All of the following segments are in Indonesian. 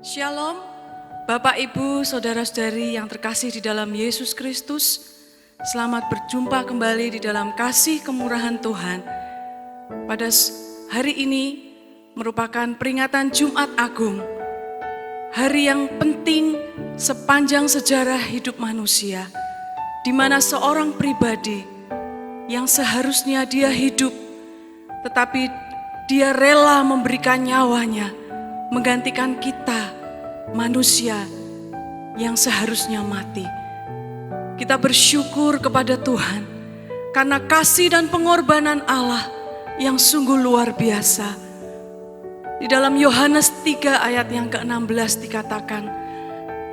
Shalom, Bapak, Ibu, Saudara-saudari yang terkasih di dalam Yesus Kristus. Selamat berjumpa kembali di dalam kasih kemurahan Tuhan. Pada hari ini merupakan peringatan Jumat Agung. Hari yang penting sepanjang sejarah hidup manusia, di mana seorang pribadi yang seharusnya dia hidup, tetapi dia rela memberikan nyawanya, menggantikan kita, manusia yang seharusnya mati. Kita bersyukur kepada Tuhan karena kasih dan pengorbanan Allah yang sungguh luar biasa. Di dalam Yohanes 3 ayat yang ke-16 dikatakan,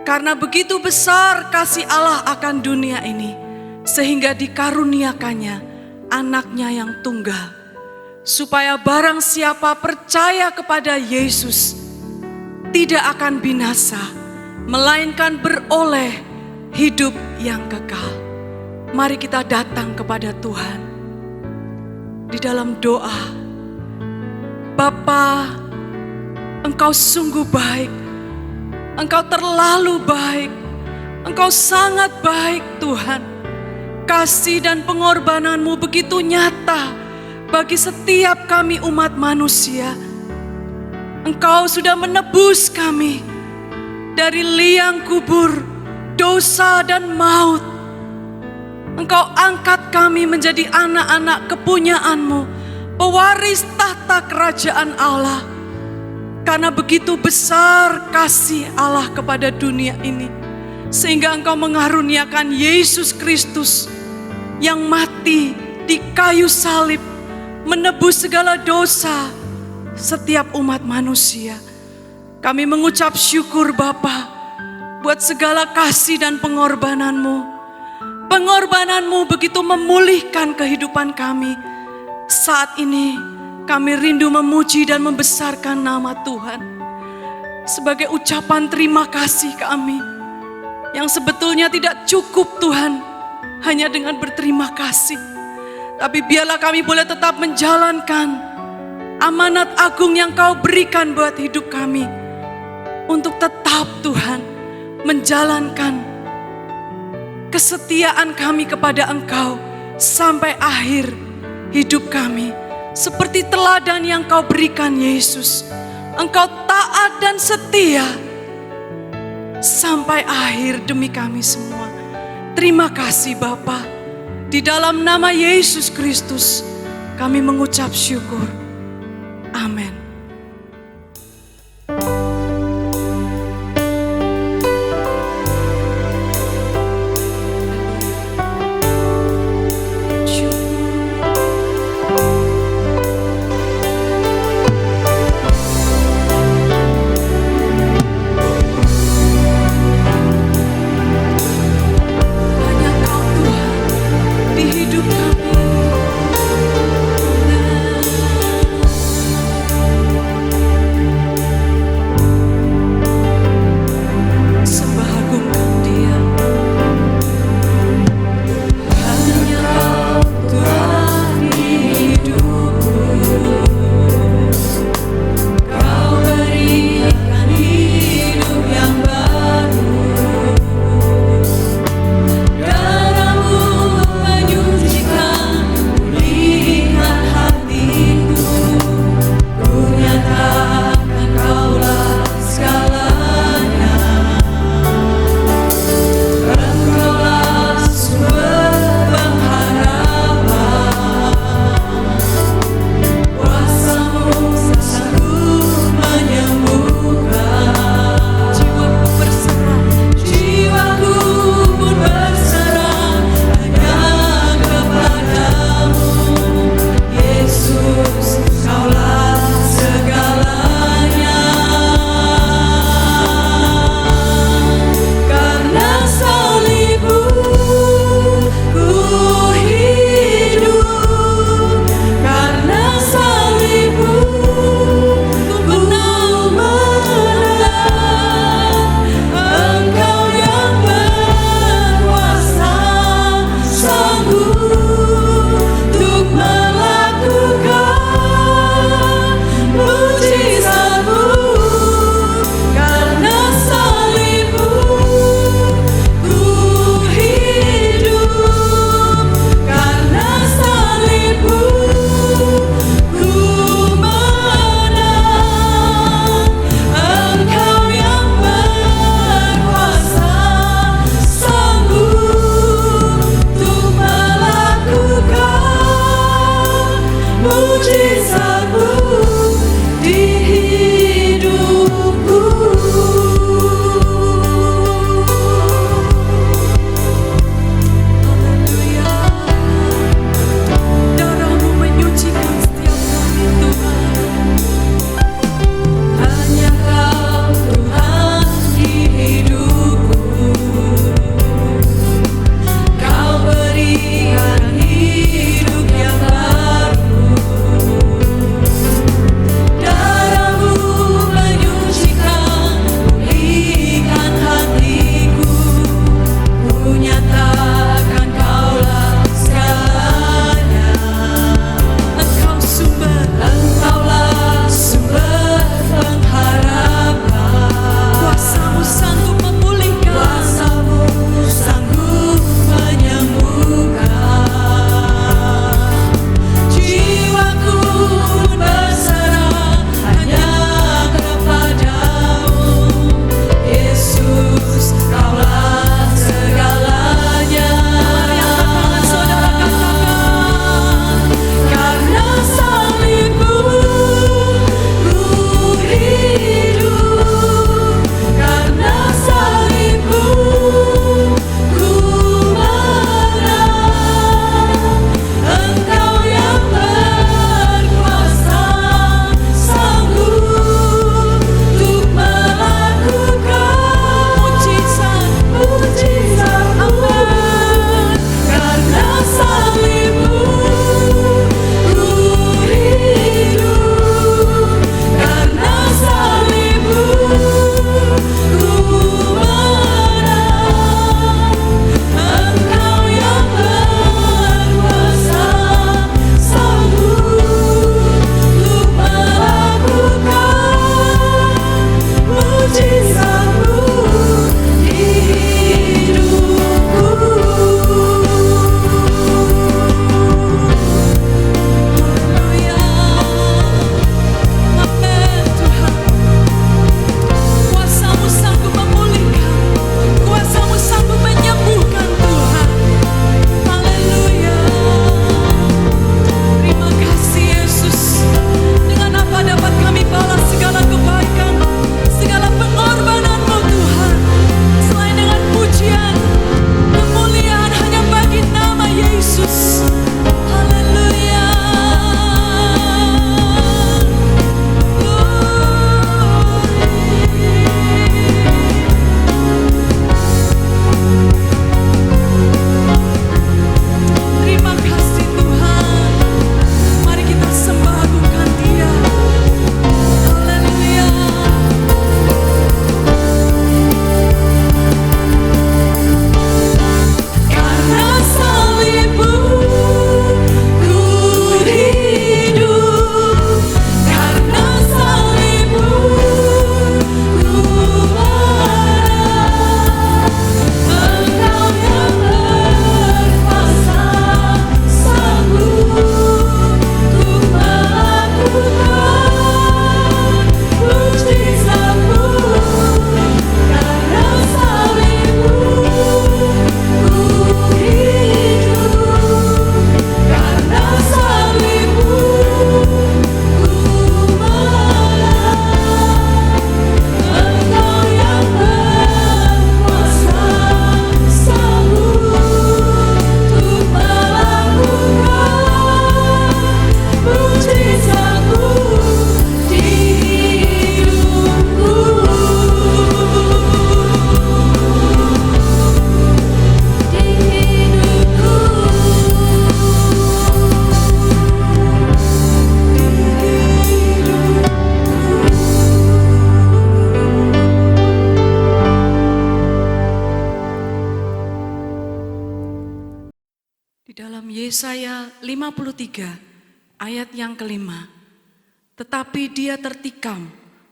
karena begitu besar kasih Allah akan dunia ini, sehingga dikaruniakannya anaknya yang tunggal, supaya barang siapa percaya kepada Yesus tidak akan binasa, melainkan beroleh hidup yang kekal. Mari kita datang kepada Tuhan di dalam doa. Bapa, Engkau sungguh baik, Engkau terlalu baik, Engkau sangat baik Tuhan. Kasih dan pengorbanan-Mu begitu nyata bagi setiap kami umat manusia. Engkau sudah menebus kami dari liang kubur, dosa dan maut. Engkau angkat kami menjadi anak-anak kepunyaan-Mu, pewaris tahta kerajaan Allah. Karena begitu besar kasih Allah kepada dunia ini, sehingga Engkau mengaruniakan Yesus Kristus yang mati di kayu salib, menebus segala dosa setiap umat manusia. Kami mengucap syukur Bapa buat segala kasih dan pengorbanan-Mu. Pengorbanan-Mu begitu memulihkan kehidupan kami. Saat ini kami rindu memuji dan membesarkan nama Tuhan sebagai ucapan terima kasih kami, yang sebetulnya tidak cukup Tuhan hanya dengan berterima kasih. Tapi biarlah kami boleh tetap menjalankan amanat agung yang Kau berikan buat hidup kami, untuk tetap Tuhan menjalankan kesetiaan kami kepada Engkau sampai akhir hidup kami. Seperti teladan yang Kau berikan Yesus, Engkau taat dan setia sampai akhir demi kami semua. Terima kasih Bapa. Di dalam nama Yesus Kristus kami mengucap syukur. Amin. Yesaya 53 ayat yang kelima. Tetapi dia tertikam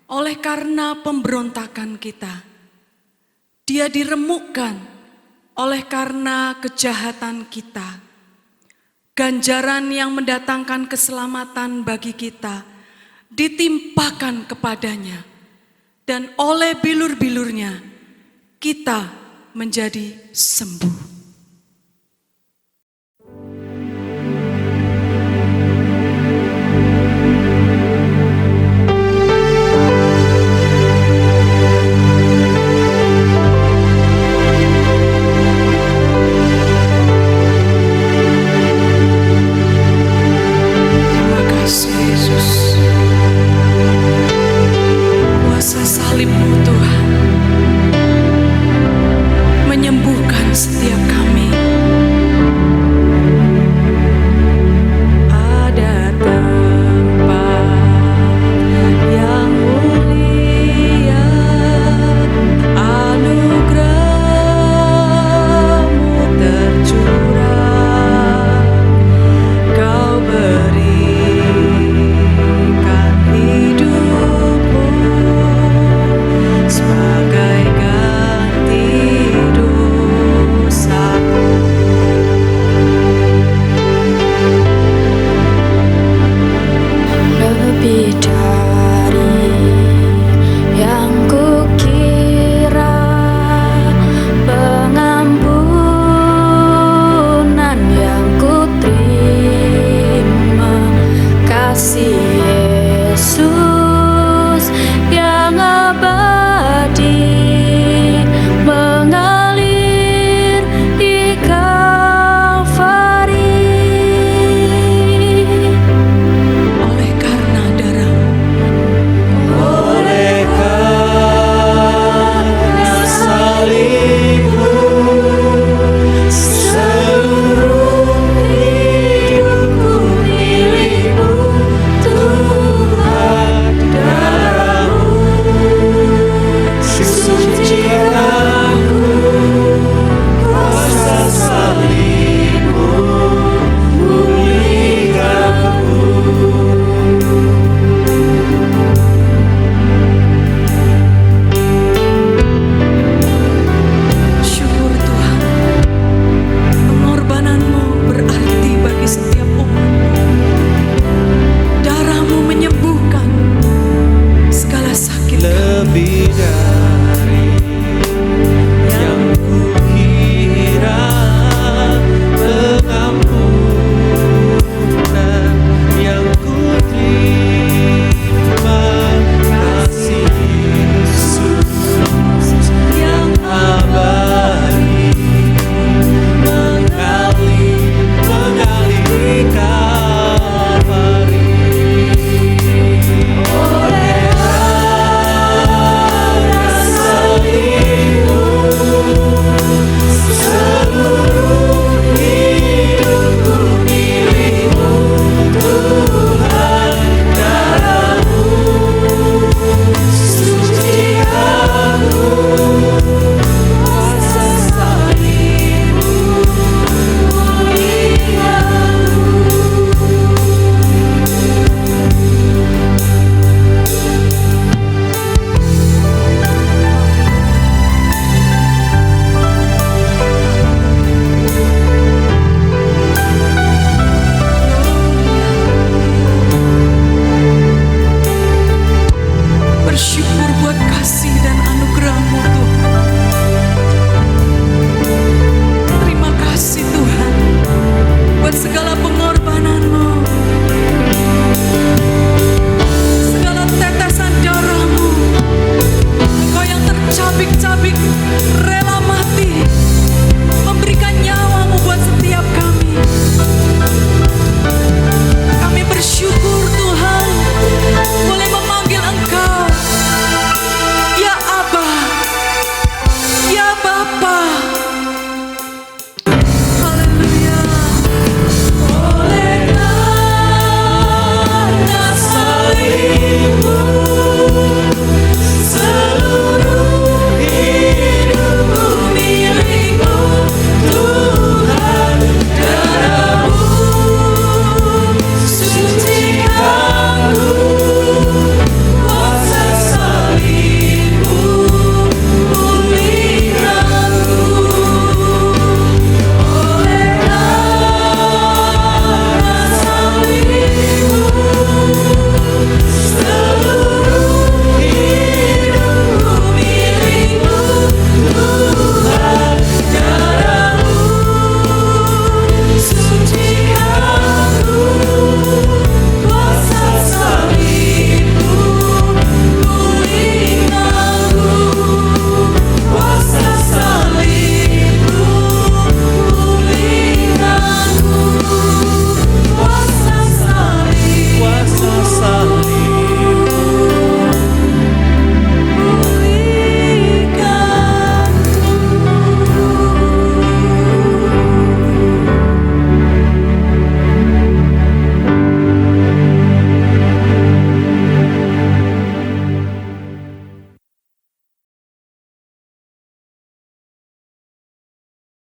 oleh karena pemberontakan kita. Dia diremukkan oleh karena kejahatan kita. Ganjaran yang mendatangkan keselamatan bagi kita ditimpakan kepadanya. Dan oleh bilur-bilurnya kita menjadi sembuh. Terima kasih Yesus. Kuasa salib-Mu Tuhan menyembuhkan setiap kami. Ada tempat yang mulia, anugerah-Mu tercurah. Kau berikan hidup-Mu sebagai ganti dosa.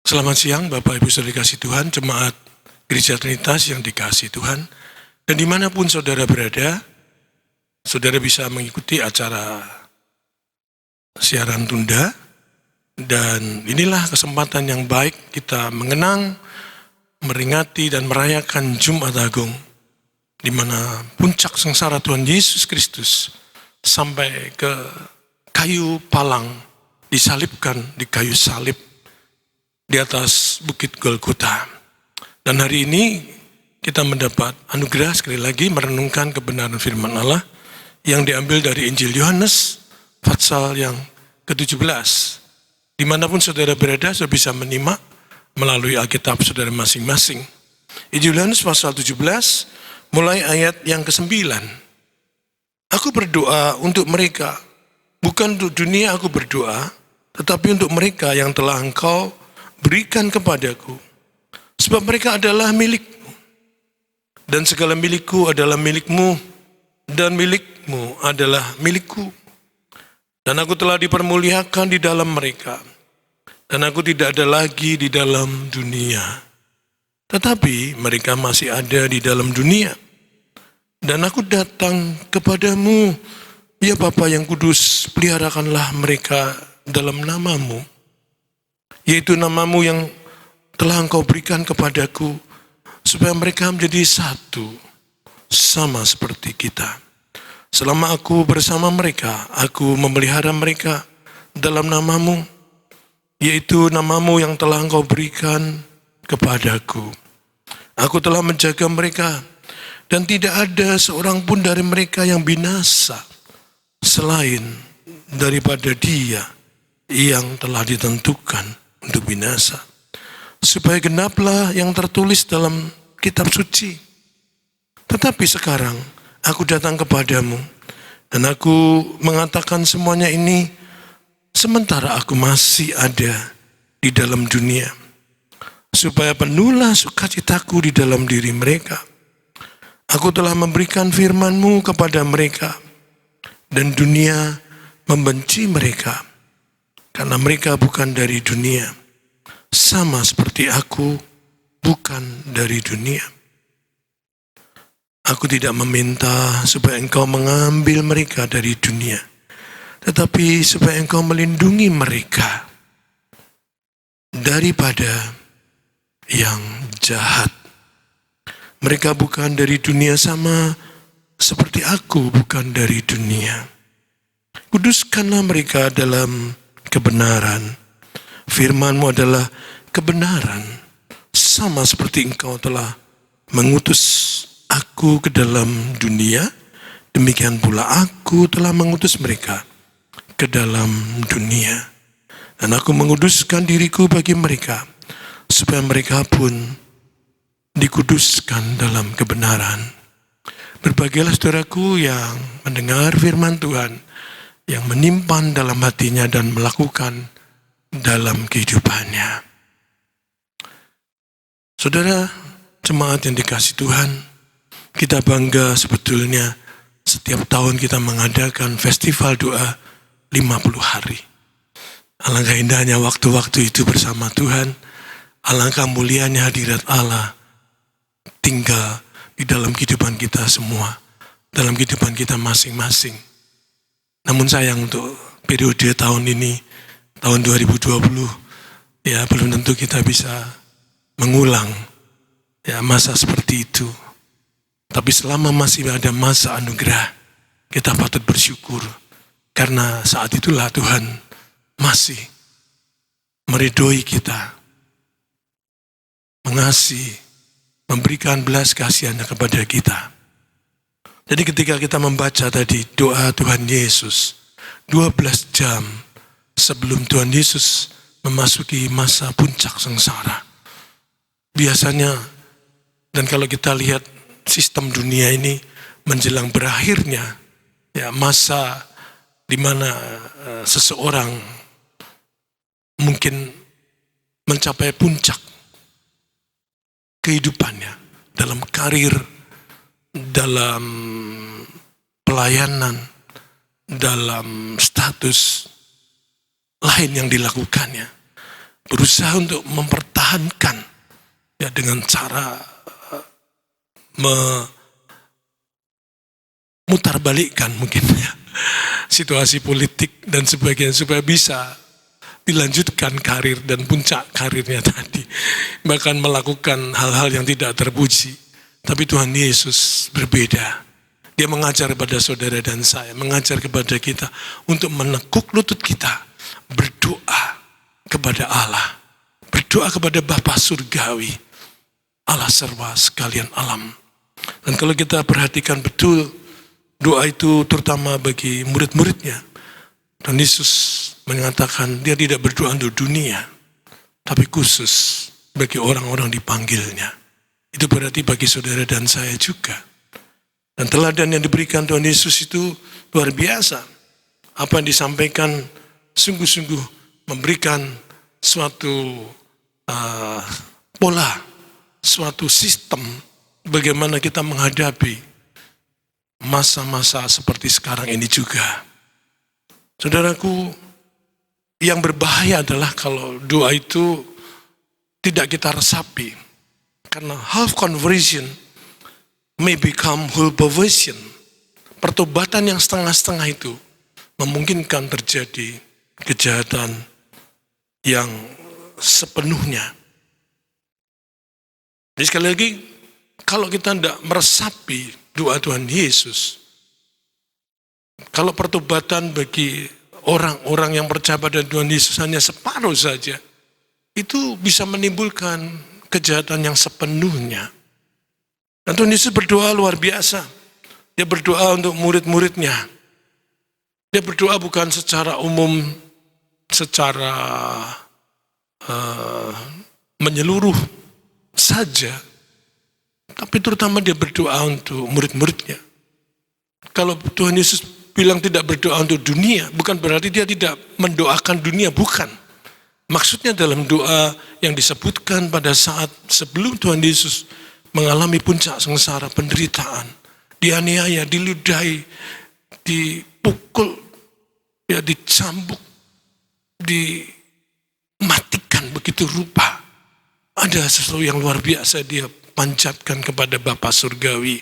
Selamat siang Bapak Ibu Saudara dikasih Tuhan, jemaat Gereja Trinitas yang dikasih Tuhan. Dan dimanapun saudara berada, saudara bisa mengikuti acara siaran tunda. Dan inilah kesempatan yang baik kita mengenang, meringati dan merayakan Jumat Agung, di mana puncak sengsara Tuhan Yesus Kristus sampai ke kayu palang, disalibkan di kayu salib di atas Bukit Golgota. Dan hari ini kita mendapat anugerah sekali lagi merenungkan kebenaran firman Allah yang diambil dari Injil Yohanes pasal yang ke-17. Dimanapun saudara berada, saudara bisa menyimak melalui Alkitab saudara masing-masing. Injil Yohanes pasal 17, mulai ayat yang ke-9. Aku berdoa untuk mereka, bukan untuk dunia aku berdoa, tetapi untuk mereka yang telah Engkau berikan kepadaku. Sebab mereka adalah milikmu. Dan segala milikku adalah milikmu, dan milikmu adalah milikku. Dan aku telah dipermuliakan di dalam mereka. Dan aku tidak ada lagi di dalam dunia. Tetapi mereka masih ada di dalam dunia. Dan aku datang kepadamu, ya Bapa yang kudus, peliharakanlah mereka dalam namamu, yaitu namamu yang telah Engkau berikan kepadaku, supaya mereka menjadi satu, sama seperti kita. Selama aku bersama mereka, aku memelihara mereka dalam namamu, yaitu namamu yang telah Engkau berikan kepadaku. Aku telah menjaga mereka, dan tidak ada seorang pun dari mereka yang binasa, selain daripada dia yang telah ditentukan untuk binasa, supaya genaplah yang tertulis dalam kitab suci. Tetapi sekarang aku datang kepadamu, dan aku mengatakan semuanya ini sementara aku masih ada di dalam dunia, supaya penuhlah sukacitaku di dalam diri mereka. Aku telah memberikan firman-Mu kepada mereka, dan dunia membenci mereka, karena mereka bukan dari dunia, sama seperti aku bukan dari dunia. Aku tidak meminta supaya Engkau mengambil mereka dari dunia, tetapi supaya Engkau melindungi mereka daripada yang jahat. Mereka bukan dari dunia, sama seperti aku bukan dari dunia. Kuduskanlah mereka dalam kebenaran. Firman-Mu adalah kebenaran, sama seperti Engkau telah mengutus aku ke dalam dunia, demikian pula aku telah mengutus mereka ke dalam dunia. Dan aku menguduskan diriku bagi mereka, supaya mereka pun dikuduskan dalam kebenaran. Berbahagialah saudaraku yang mendengar firman Tuhan, yang menyimpan dalam hatinya dan melakukan dalam kehidupannya. Saudara jemaat yang dikasih Tuhan, kita bangga sebetulnya setiap tahun kita mengadakan festival doa 50 hari. Alangkah indahnya waktu-waktu itu bersama Tuhan, alangkah mulianya hadirat Allah tinggal di dalam kehidupan kita semua, dalam kehidupan kita masing-masing. Namun sayang untuk periode tahun ini, tahun 2020, ya belum tentu kita bisa mengulang ya masa seperti itu. Tapi selama masih ada masa anugerah, kita patut bersyukur, karena saat itulah Tuhan masih meridhoi kita, mengasihi, memberikan belas kasihannya kepada kita. Jadi ketika kita membaca tadi doa Tuhan Yesus 12 jam sebelum Tuhan Yesus memasuki masa puncak sengsara, biasanya, dan kalau kita lihat sistem dunia ini menjelang berakhirnya ya masa di mana seseorang mungkin mencapai puncak kehidupannya dalam karir, dalam pelayanan, dalam status lain yang dilakukannya. berusaha untuk mempertahankan ya dengan cara memutarbalikkan mungkin ya situasi politik dan sebagainya supaya bisa dilanjutkan karir dan puncak karirnya tadi. Bahkan melakukan hal-hal yang tidak terpuji. Tapi Tuhan Yesus berbeda. Dia mengajar kepada saudara dan saya, mengajar kepada kita untuk menekuk lutut kita, berdoa kepada Allah, berdoa kepada Bapa Surgawi, Allah serba sekalian alam. Dan kalau kita perhatikan betul, doa itu terutama bagi murid-muridnya. Dan Yesus mengatakan dia tidak berdoa untuk dunia, tapi khusus bagi orang-orang dipanggilnya. Itu berarti bagi saudara dan saya juga. Dan teladan yang diberikan Tuhan Yesus itu luar biasa. Apa yang disampaikan sungguh-sungguh memberikan suatu pola, suatu sistem bagaimana kita menghadapi masa-masa seperti sekarang ini juga. Saudaraku, yang berbahaya adalah kalau doa itu tidak kita resapi. Karena half conversion may become whole perversion. Pertobatan yang setengah-setengah itu memungkinkan terjadi kejahatan yang sepenuhnya. Jadi sekali lagi, kalau kita tidak meresapi doa Tuhan Yesus, kalau pertobatan bagi orang-orang yang percaya pada Tuhan Yesus hanya separuh saja, itu bisa menimbulkan kejahatan yang sepenuhnya. Dan Tuhan Yesus berdoa luar biasa. Dia berdoa untuk murid-muridnya. Dia berdoa bukan secara umum, secara menyeluruh saja, tapi terutama dia berdoa untuk murid-muridnya. Kalau Tuhan Yesus bilang tidak berdoa untuk dunia, bukan berarti dia tidak mendoakan dunia, bukan. Maksudnya dalam doa yang disebutkan pada saat sebelum Tuhan Yesus mengalami puncak sengsara penderitaan, dianiaya, diludahi, dipukul, ya dicambuk, dimatikan begitu rupa. Ada sesuatu yang luar biasa dia panjatkan kepada Bapa Surgawi,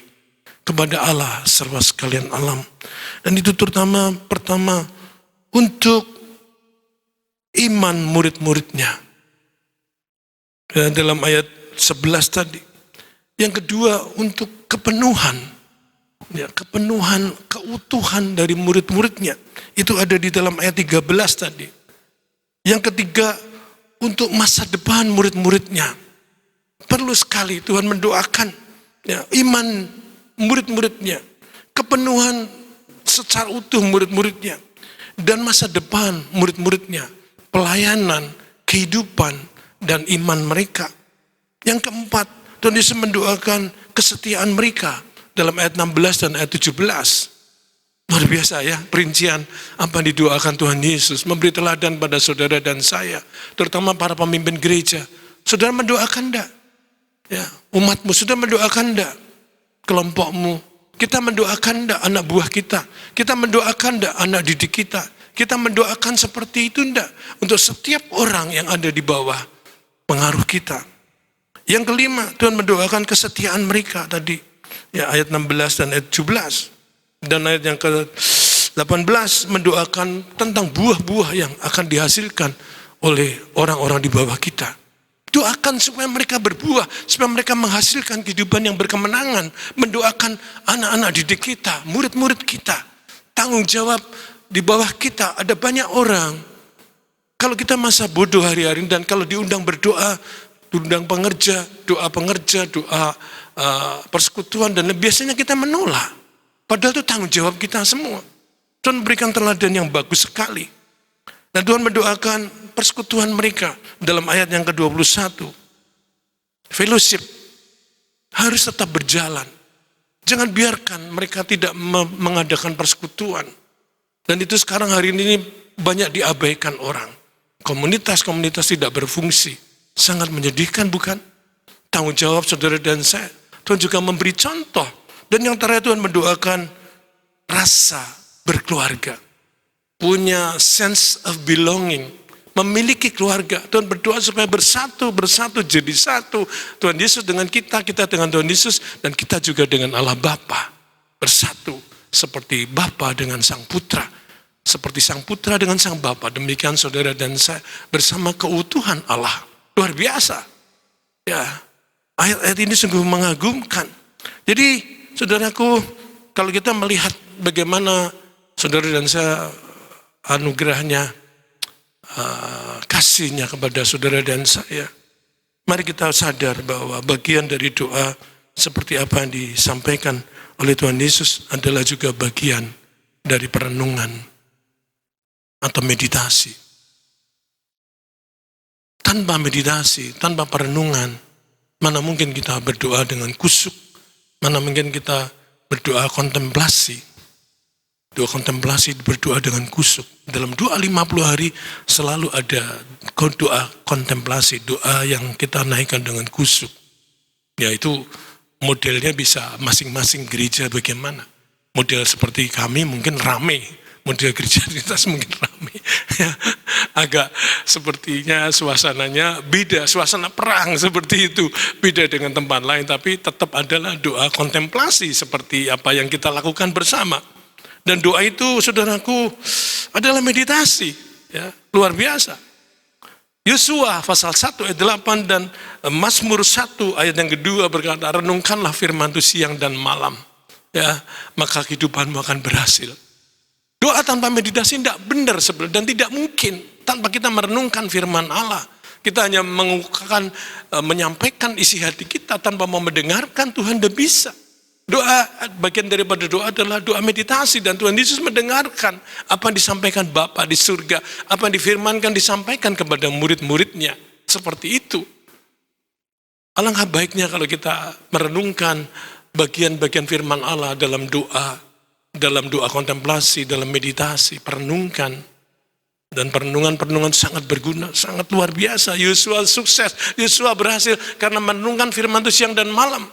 kepada Allah serba sekalian alam. Dan itu terutama pertama untuk iman murid-muridnya. Dan dalam ayat 11 tadi. Yang kedua untuk kepenuhan. Ya, kepenuhan, keutuhan dari murid-muridnya. Itu ada di dalam ayat 13 tadi. Yang ketiga untuk masa depan murid-muridnya. Perlu sekali Tuhan mendoakan ya, iman murid-muridnya, kepenuhan secara utuh murid-muridnya, dan masa depan murid-muridnya, pelayanan, kehidupan, dan iman mereka. Yang keempat, Tuhan Yesus mendoakan kesetiaan mereka dalam ayat 16 dan ayat 17. Luar biasa ya, perincian apa yang didoakan Tuhan Yesus, memberi teladan pada saudara dan saya, terutama para pemimpin gereja. Saudara mendoakan enggak? Ya, umatmu sudah mendoakan enggak? Kelompokmu, kita mendoakan enggak anak buah kita? Kita mendoakan enggak anak didik kita? Kita mendoakan seperti itu enggak? Untuk setiap orang yang ada di bawah pengaruh kita. Yang kelima, Tuhan mendoakan kesetiaan mereka tadi. Ya, ayat 16 dan ayat 17. Dan ayat yang ke-18 mendoakan tentang buah-buah yang akan dihasilkan oleh orang-orang di bawah kita. Doakan supaya mereka berbuah, supaya mereka menghasilkan kehidupan yang berkemenangan. Mendoakan anak-anak didik kita, murid-murid kita. Tanggung jawab di bawah kita, ada banyak orang. Kalau kita masa bodoh hari-hari dan kalau diundang berdoa, diundang pengerja, doa persekutuan, dan biasanya kita menolak. Padahal itu tanggung jawab kita semua. Tuhan memberikan teladan yang bagus sekali. Dan Tuhan mendoakan persekutuan mereka dalam ayat yang ke-21. Fellowship harus tetap berjalan. Jangan biarkan mereka tidak mengadakan persekutuan. Dan itu sekarang hari ini banyak diabaikan orang. Komunitas-komunitas tidak berfungsi. Sangat menyedihkan bukan? Tanggung jawab saudara dan saya. Tuhan juga memberi contoh. Dan yang terakhir Tuhan mendoakan rasa berkeluarga. Punya sense of belonging. memiliki keluarga. Tuhan berdoa supaya bersatu jadi satu. Tuhan Yesus dengan kita dengan Tuhan Yesus, dan kita juga dengan Allah Bapa. Bersatu seperti Bapa dengan Sang Putra, seperti Sang Putra dengan Sang Bapa. Demikian saudara dan saya bersama keutuhan Allah. Luar biasa. Ya, ayat-ayat ini sungguh mengagumkan. Jadi saudaraku, kalau kita melihat bagaimana saudara dan saya anugerahnya, kasihnya kepada saudara dan saya, mari kita sadar bahwa bagian dari doa seperti apa yang disampaikan oleh Tuhan Yesus adalah juga bagian dari perenungan atau meditasi. Tanpa meditasi, tanpa perenungan, mana mungkin kita berdoa dengan kusuk, mana mungkin kita berdoa kontemplasi. Doa kontemplasi, berdoa dengan kusuk. Dalam doa 50 hari selalu ada doa kontemplasi, doa yang kita naikkan dengan kusuk. Yaitu modelnya bisa masing-masing gereja bagaimana. Model seperti kami mungkin rame, model gereja Trinitas mungkin rame. Ya, agak sepertinya suasananya beda, suasana perang seperti itu. Beda dengan tempat lain, tapi tetap adalah doa kontemplasi seperti apa yang kita lakukan bersama. Dan doa itu saudaraku adalah meditasi, ya, luar biasa. Yosua pasal 1 ayat 8 dan Mazmur 1 ayat yang kedua berkata, renungkanlah firman itu siang dan malam, ya, maka kehidupanmu akan berhasil. Doa tanpa meditasi tidak benar sebenarnya, dan tidak mungkin tanpa kita merenungkan firman Allah. Kita hanya mengukakan, menyampaikan isi hati kita tanpa mau mendengarkan Tuhan, tidak bisa. Doa, bagian daripada doa adalah doa meditasi, dan Tuhan Yesus mendengarkan apa yang disampaikan Bapa di surga, apa yang difirmankan disampaikan kepada murid-muridnya. Seperti itu. Alangkah baiknya kalau kita merenungkan bagian-bagian firman Allah dalam doa kontemplasi, dalam meditasi, perenungkan. Dan perenungan sangat berguna, sangat luar biasa. Yosua sukses, Yosua berhasil karena merenungkan firman itu siang dan malam.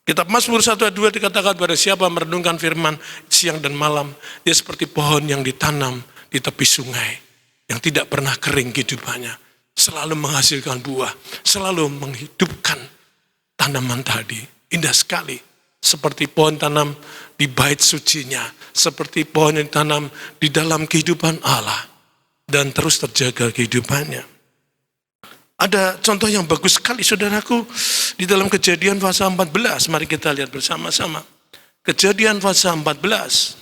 Kitab Mazmur 1 ayat 2 dikatakan, pada siapa merenungkan firman siang dan malam, dia seperti pohon yang ditanam di tepi sungai, yang tidak pernah kering kehidupannya, selalu menghasilkan buah, selalu menghidupkan tanaman tadi. Indah sekali, seperti pohon tanam di bait sucinya, seperti pohon yang ditanam di dalam kehidupan Allah, dan terus terjaga kehidupannya. Ada contoh yang bagus sekali saudaraku di dalam Kejadian pasal 14. Mari kita lihat bersama-sama. Kejadian pasal 14.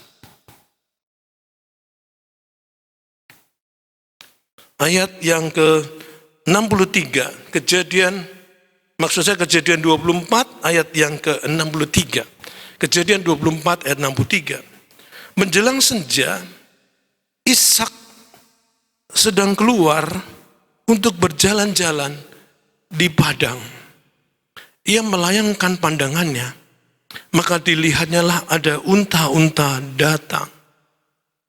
Ayat yang ke-63. Kejadian 24 ayat yang ke-63. Kejadian 24 ayat 63. Menjelang senja, Ishak sedang keluar untuk berjalan-jalan di padang. Ia melayangkan pandangannya, maka dilihatnya lah ada unta-unta datang.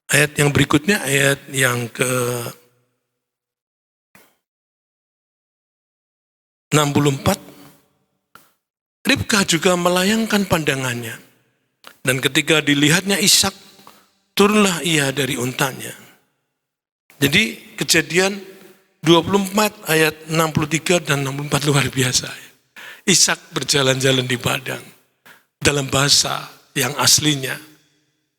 Ayat yang berikutnya, ayat yang ke-64. Ribka juga melayangkan pandangannya, dan ketika dilihatnya Ishak, turunlah ia dari untanya. Jadi Kejadian 24 ayat 63 dan 64 luar biasa. Ishak berjalan-jalan di padang. Dalam bahasa yang aslinya,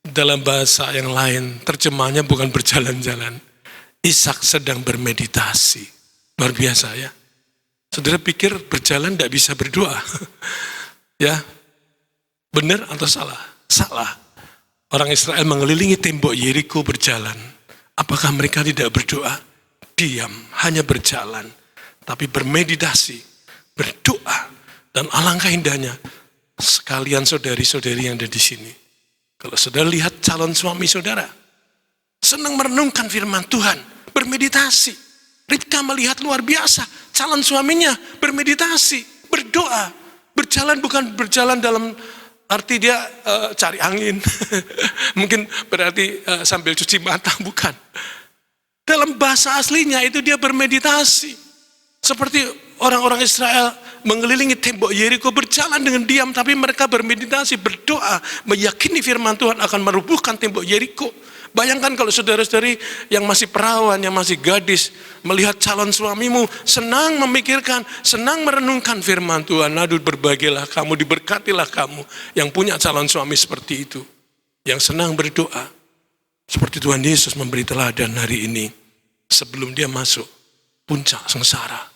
dalam bahasa yang lain, terjemahnya bukan berjalan-jalan. Ishak sedang bermeditasi. Luar biasa ya. Saudara pikir berjalan tidak bisa berdoa? Ya, benar atau salah? Salah. Orang Israel mengelilingi tembok Yeriko berjalan. Apakah mereka tidak berdoa? Diam, hanya berjalan, tapi bermeditasi, berdoa, dan alangkah indahnya sekalian saudari-saudari yang ada di sini. Kalau saudara lihat calon suami saudara, senang merenungkan firman Tuhan, bermeditasi. Ribka melihat luar biasa, calon suaminya bermeditasi, berdoa, berjalan bukan berjalan dalam arti dia cari angin, mungkin berarti sambil cuci mata, bukan. Dalam bahasa aslinya itu dia bermeditasi. Seperti orang-orang Israel mengelilingi tembok Yeriko berjalan dengan diam, tapi mereka bermeditasi, berdoa, meyakini firman Tuhan akan merubuhkan tembok Yeriko, Bayangkan kalau saudara-saudari yang masih perawan, yang masih gadis, melihat calon suamimu, senang memikirkan, senang merenungkan firman Tuhan. Aduh, berbahagialah kamu, diberkatilah kamu yang punya calon suami seperti itu. Yang senang berdoa. Seperti Tuhan Yesus memberi teladan hari ini. Sebelum dia masuk puncak sengsara.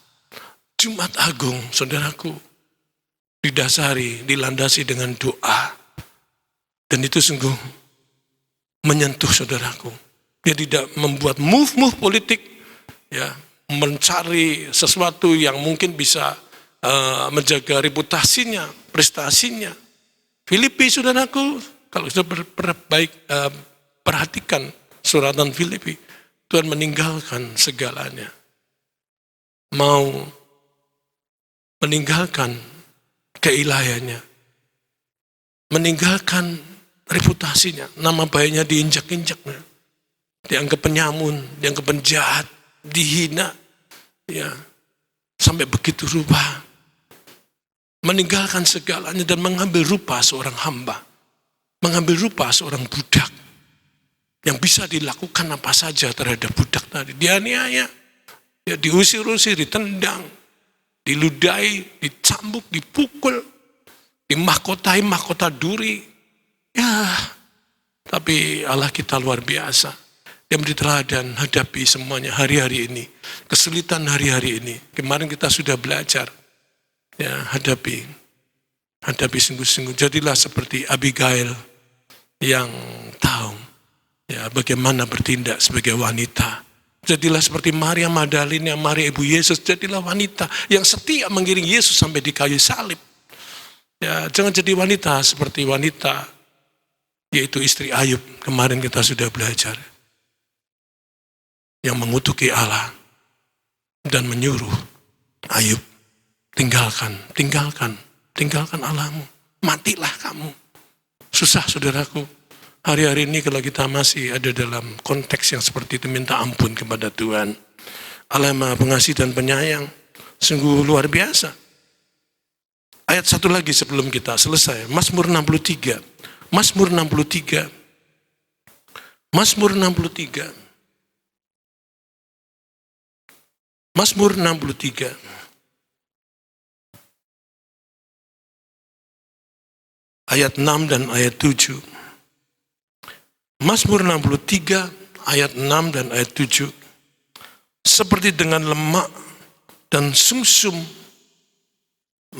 Jumat Agung, saudaraku, didasari, dilandasi dengan doa. Dan itu sungguh menyentuh saudaraku. Dia tidak membuat move politik, ya, mencari sesuatu yang mungkin bisa menjaga reputasinya, prestasinya. Filipi, saudaraku, kalau sudah perhatikan suratan Filipi, Tuhan meninggalkan segalanya. Mau meninggalkan keilahiannya, meninggalkan reputasinya, nama baiknya diinjak-injaknya, dianggap penyamun, dianggap penjahat, dihina, ya, sampai begitu rupa, meninggalkan segalanya dan mengambil rupa seorang hamba, mengambil rupa seorang budak, yang bisa dilakukan apa saja terhadap budak tadi, dianiaya, ya, diusir-usir, ditendang, diludahi, dicambuk, dipukul, dimahkotai mahkota duri. Ya, tapi Allah kita luar biasa. Dia beri teladan hadapi semuanya hari-hari ini. Kesulitan hari-hari ini. Kemarin kita sudah belajar. Ya, hadapi sungguh-sungguh. Jadilah seperti Abigail yang tahu, ya, bagaimana bertindak sebagai wanita. Jadilah seperti Maria Magdalena, Maria Ibu Yesus. Jadilah wanita yang setia mengiring Yesus sampai di kayu salib. Ya, jangan jadi wanita seperti wanita, yaitu istri Ayub, kemarin kita sudah belajar. Yang mengutuki Allah dan menyuruh Ayub, tinggalkan Allahmu, matilah kamu. Susah, saudaraku. Hari-hari ini kalau kita masih ada dalam konteks yang seperti itu, minta ampun kepada Tuhan. Allah Maha Pengasih dan Penyayang, sungguh luar biasa. Ayat satu lagi sebelum kita selesai, Mazmur 63. Mazmur 63. Mazmur 63. Mazmur 63. Ayat 6 dan ayat 7. Mazmur 63 ayat 6 dan ayat 7. Seperti dengan lemak dan sumsum,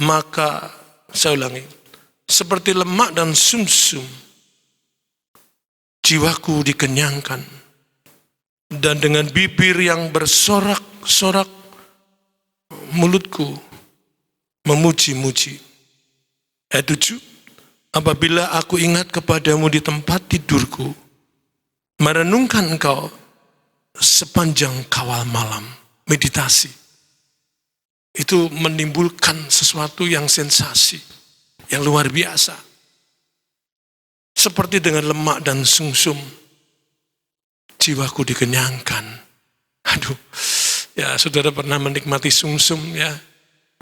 maka saya ulangi. Seperti lemak dan sumsum, jiwaku dikenyangkan. Dan dengan bibir yang bersorak-sorak, mulutku memuji-muji. Ayat 7, apabila aku ingat kepadamu di tempat tidurku, merenungkan engkau sepanjang kawal malam. Meditasi. Itu menimbulkan sesuatu yang sensasi, yang luar biasa. Seperti dengan lemak dan sumsum, jiwaku dikenyangkan. Aduh, ya saudara pernah menikmati sumsum ya?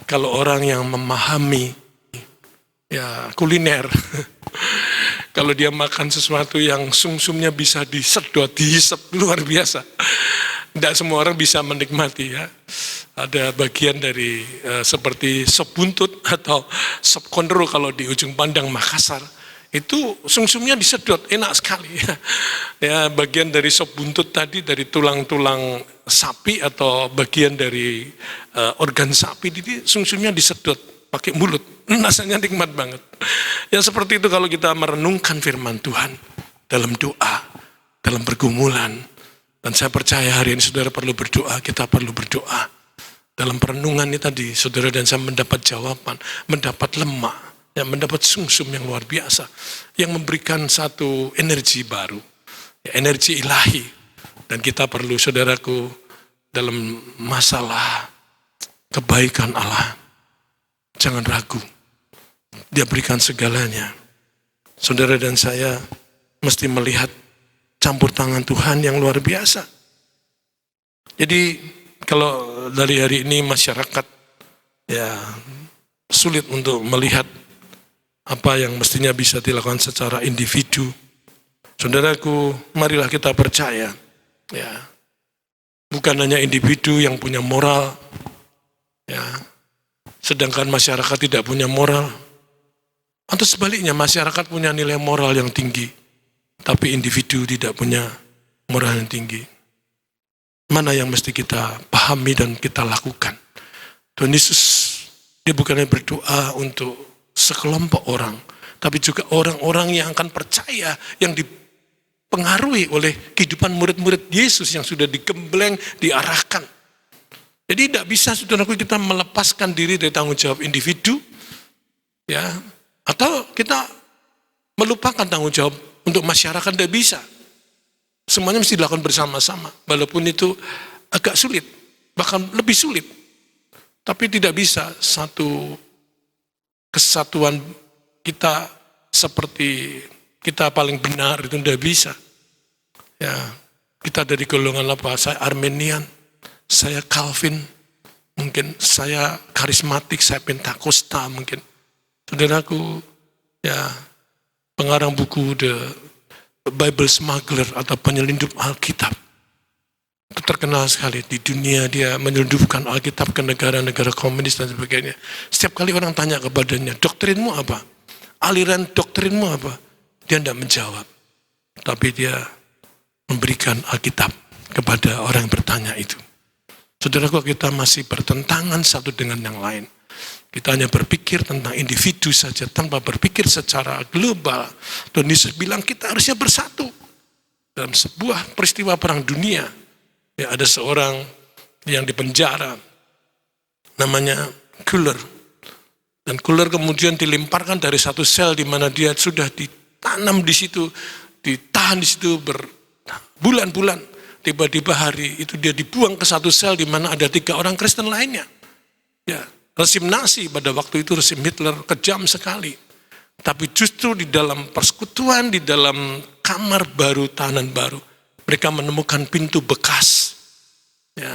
Kalau orang yang memahami ya kuliner, kalau dia makan sesuatu yang sumsumnya bisa disedot, dihisap, luar biasa. Tidak semua orang bisa menikmati ya. Ada bagian dari seperti sop buntut atau sop konro kalau di ujung pandang Makassar. Itu sumsumnya disedot, enak sekali ya. Ya, bagian dari sop buntut tadi dari tulang-tulang sapi atau bagian dari organ sapi, jadi sumsumnya disedot pakai mulut. Rasanya nikmat banget. Ya seperti itu kalau kita merenungkan firman Tuhan dalam doa, dalam pergumulan. Dan saya percaya hari ini saudara perlu berdoa, kita perlu berdoa. Dalam perenungan ini tadi, saudara dan saya mendapat jawaban, mendapat lemak, ya, mendapat sumsum yang luar biasa, yang memberikan satu energi baru, ya, energi ilahi. Dan kita perlu, saudaraku, dalam masalah kebaikan Allah, jangan ragu, Dia berikan segalanya. Saudara dan saya mesti melihat campur tangan Tuhan yang luar biasa. Jadi kalau dari hari ini masyarakat ya sulit untuk melihat apa yang mestinya bisa dilakukan secara individu, Saudaraku, marilah kita percaya, ya, bukan hanya individu yang punya moral, ya, sedangkan masyarakat tidak punya moral, atau sebaliknya masyarakat punya nilai moral yang tinggi, tapi individu tidak punya moral yang tinggi. Mana yang mesti kita pahami dan kita lakukan? Tuhan Yesus, dia bukannya berdoa untuk sekelompok orang, tapi juga orang-orang yang akan percaya, yang dipengaruhi oleh kehidupan murid-murid Yesus yang sudah digembleng, diarahkan. Jadi tidak bisa, saudaraku, kita melepaskan diri dari tanggung jawab individu, ya, atau kita melupakan tanggung jawab untuk masyarakat, tidak bisa. Semuanya mesti dilakukan bersama-sama, walaupun itu agak sulit, bahkan lebih sulit. Tapi tidak bisa satu kesatuan kita seperti kita paling benar, itu tidak bisa. Ya, kita dari golongan apa? Saya Armenian, saya Calvin, mungkin saya karismatik, saya Pentakosta mungkin. Saudaraku, ya, pengarang buku The Bible Smuggler atau penyelundup Alkitab, itu terkenal sekali di dunia. Dia menyelundupkan Alkitab ke negara-negara komunis dan sebagainya. Setiap kali orang tanya kepadanya, doktrinmu apa? Aliran doktrinmu apa? Dia tidak menjawab, tapi dia memberikan Alkitab kepada orang yang bertanya itu. Saudaraku, kita masih bertentangan satu dengan yang lain. Kita hanya berpikir tentang individu saja tanpa berpikir secara global. Tuhan Yesus bilang kita harusnya bersatu. Dalam sebuah peristiwa perang dunia, ya, ada seorang yang dipenjara, namanya Kuller. Dan Kuller kemudian dilemparkan dari satu sel di mana dia sudah ditanam di situ, ditahan di situ berbulan-bulan. Tiba-tiba hari itu dia dibuang ke satu sel di mana ada 3 orang Kristen lainnya. Ya. Rezim Nazi pada waktu itu, rezim Hitler, kejam sekali. Tapi justru di dalam persekutuan, di dalam kamar baru, tahanan baru, mereka menemukan pintu bekas. Ya.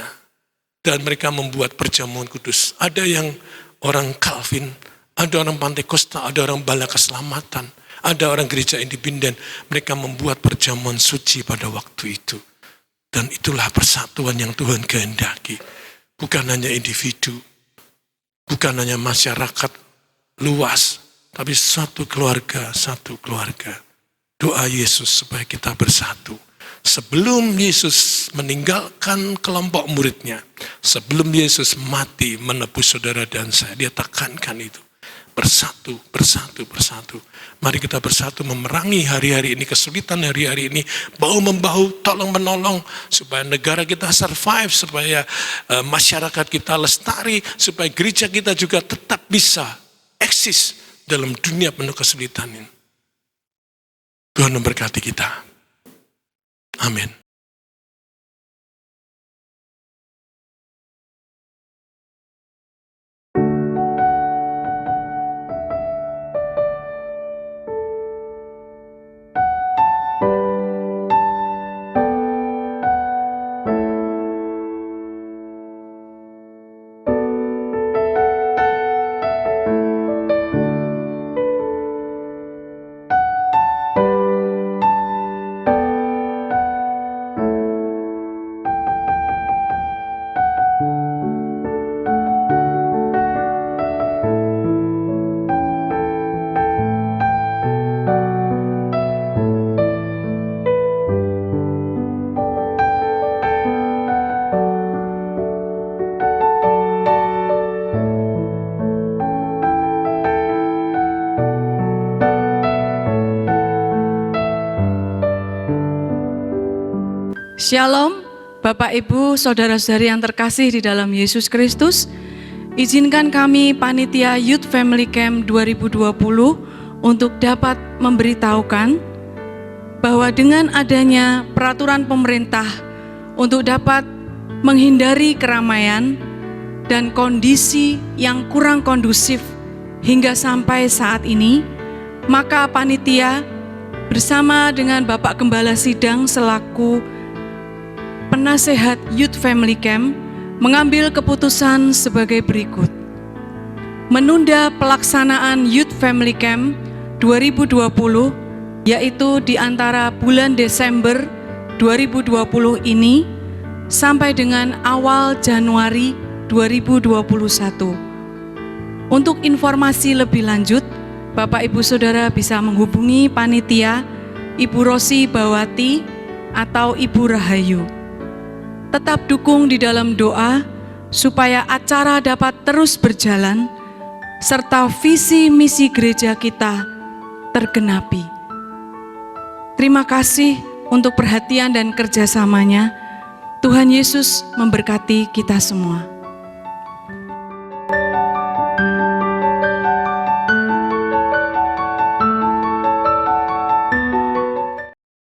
Dan mereka membuat perjamuan kudus. Ada yang orang Calvin, ada orang Pentakosta, ada orang Bala Keselamatan, ada orang gereja independen. Mereka membuat perjamuan suci pada waktu itu. Dan itulah persatuan yang Tuhan kehendaki. Bukan hanya individu, bukan hanya masyarakat luas, tapi satu keluarga, satu keluarga. Doa Yesus supaya kita bersatu. Sebelum Yesus meninggalkan kelompok muridnya, sebelum Yesus mati menebus saudara dan saya, dia tekankan itu. Bersatu, bersatu, bersatu. Mari kita bersatu memerangi hari-hari ini, kesulitan hari-hari ini, bahu-membahu, tolong-menolong, supaya negara kita survive, supaya masyarakat kita lestari, supaya gereja kita juga tetap bisa eksis dalam dunia penuh kesulitan ini. Tuhan memberkati kita. Amin. Shalom, Bapak Ibu, Saudara-saudari yang terkasih di dalam Yesus Kristus. Izinkan kami Panitia Youth Family Camp 2020 untuk dapat memberitahukan bahwa dengan adanya peraturan pemerintah untuk dapat menghindari keramaian dan kondisi yang kurang kondusif hingga sampai saat ini, maka panitia bersama dengan Bapak Gembala Sidang selaku penasehat Youth Family Camp mengambil keputusan sebagai berikut. Menunda pelaksanaan Youth Family Camp 2020 yaitu di antara bulan Desember 2020 ini sampai dengan awal Januari 2021. Untuk informasi lebih lanjut, Bapak Ibu Saudara bisa menghubungi panitia Ibu Rosi Bawati atau Ibu Rahayu. Tetap dukung di dalam doa supaya acara dapat terus berjalan serta visi misi gereja kita tergenapi. Terima kasih untuk perhatian dan kerjasamanya. Tuhan Yesus memberkati kita semua.